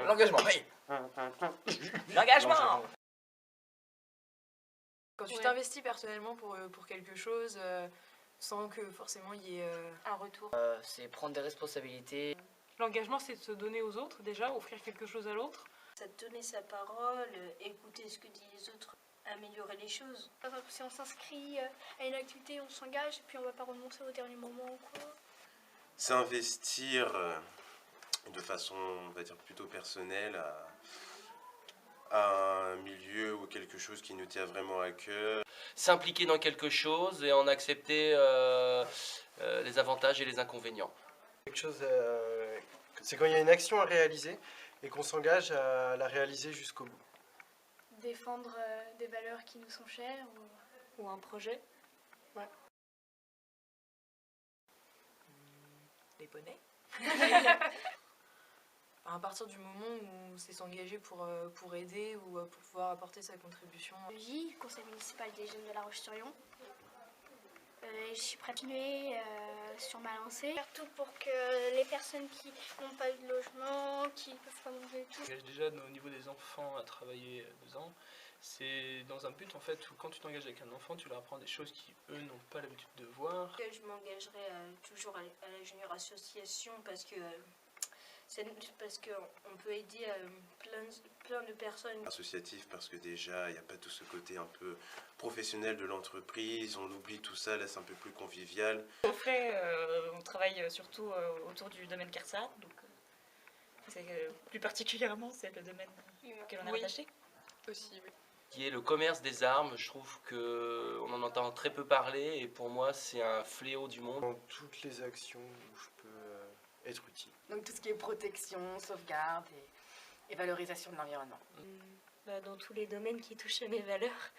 L'engagement, oui. L'engagement. Quand tu t'investis personnellement pour quelque chose, sans que forcément il y ait un retour. C'est prendre des responsabilités. L'engagement, c'est de se donner aux autres, déjà, offrir quelque chose à l'autre. C'est de donner sa parole, écouter ce que disent les autres, améliorer les choses. Si on s'inscrit à une activité, on s'engage et puis on va pas renoncer au dernier moment ou quoi. S'investir de façon, on va dire, plutôt personnelle à un milieu ou quelque chose qui nous tient vraiment à cœur. S'impliquer dans quelque chose et en accepter les avantages et les inconvénients. Quelque chose, c'est quand il y a une action à réaliser et qu'on s'engage à la réaliser jusqu'au bout. Défendre des valeurs qui nous sont chères Ou un projet. Ouais. Les bonnets. À partir du moment où c'est s'engager pour aider ou pour pouvoir apporter sa contribution. J, conseil municipal des jeunes de La Roche-sur-Yon. Je suis prête à continuer sur ma lancée. Faire tout pour que les personnes qui n'ont pas eu de logement, qui ne peuvent pas manger et tout. Déjà au niveau des enfants à travailler 2 ans, c'est dans un but en fait où quand tu t'engages avec un enfant, tu leur apprends des choses qui eux n'ont pas l'habitude de voir. Je m'engagerai toujours à la Junior Association parce qu'on peut aider plein de personnes. Associatif parce que déjà il n'y a pas tout ce côté un peu professionnel de l'entreprise, on oublie tout ça, là c'est un peu plus convivial. Au fait, on travaille surtout autour du domaine CARSAT, donc plus particulièrement c'est le domaine auquel on est rattaché. Aussi, oui. Qui est le commerce des armes, je trouve qu'on en entend très peu parler et pour moi c'est un fléau du monde. Dans toutes les actions où je peux être utile. Donc tout ce qui est protection, sauvegarde et valorisation de l'environnement. Dans tous les domaines qui touchent à mes valeurs.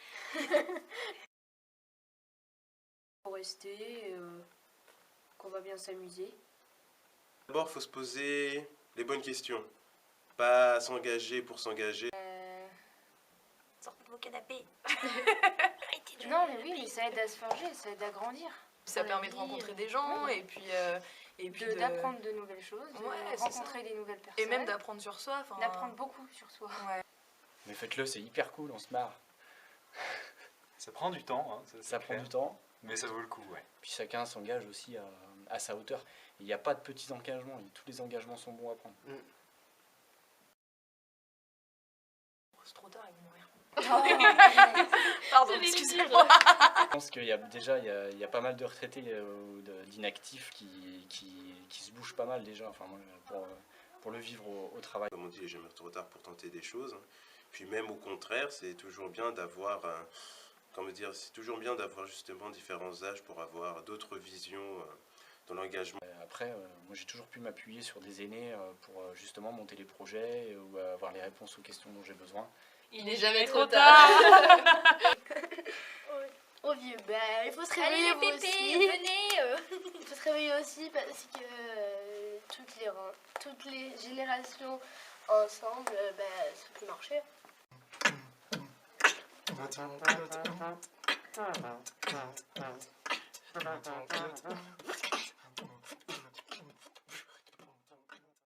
Pour rester, qu'on va bien s'amuser. D'abord il faut se poser les bonnes questions, pas s'engager pour s'engager. Sortez de vos canapés. Non mais oui, mais ça aide à se forger, ça aide à grandir. Ça permet de rencontrer des gens et puis d'apprendre de nouvelles choses, Ouais, de rencontrer des nouvelles personnes. Et même d'apprendre sur soi. D'apprendre beaucoup sur soi. Ouais. Mais faites-le, c'est hyper cool, on se marre. Ça prend du temps. Hein, ça prend du temps. Mais ça vaut le coup, ouais. Puis chacun s'engage aussi à sa hauteur. Il n'y a pas de petits engagements, tous les engagements sont bons à prendre. C'est trop tard, ils vont mourir. Pardon, excusez-moi. Je pense qu'il y a déjà il y a pas mal de retraités d'inactifs qui se bougent pas mal déjà, enfin, pour le vivre au travail. Comme on dit, il n'est jamais trop tard pour tenter des choses. Puis même au contraire, c'est toujours bien d'avoir, c'est toujours bien d'avoir justement différents âges pour avoir d'autres visions dans l'engagement. Après, moi j'ai toujours pu m'appuyer sur des aînés pour justement monter les projets ou avoir les réponses aux questions dont j'ai besoin. Il n'est jamais trop tard. Oh vieux, il faut se réveiller vous aussi. Venez. Il faut se réveiller aussi parce que toutes les générations ensemble, ça peut marcher.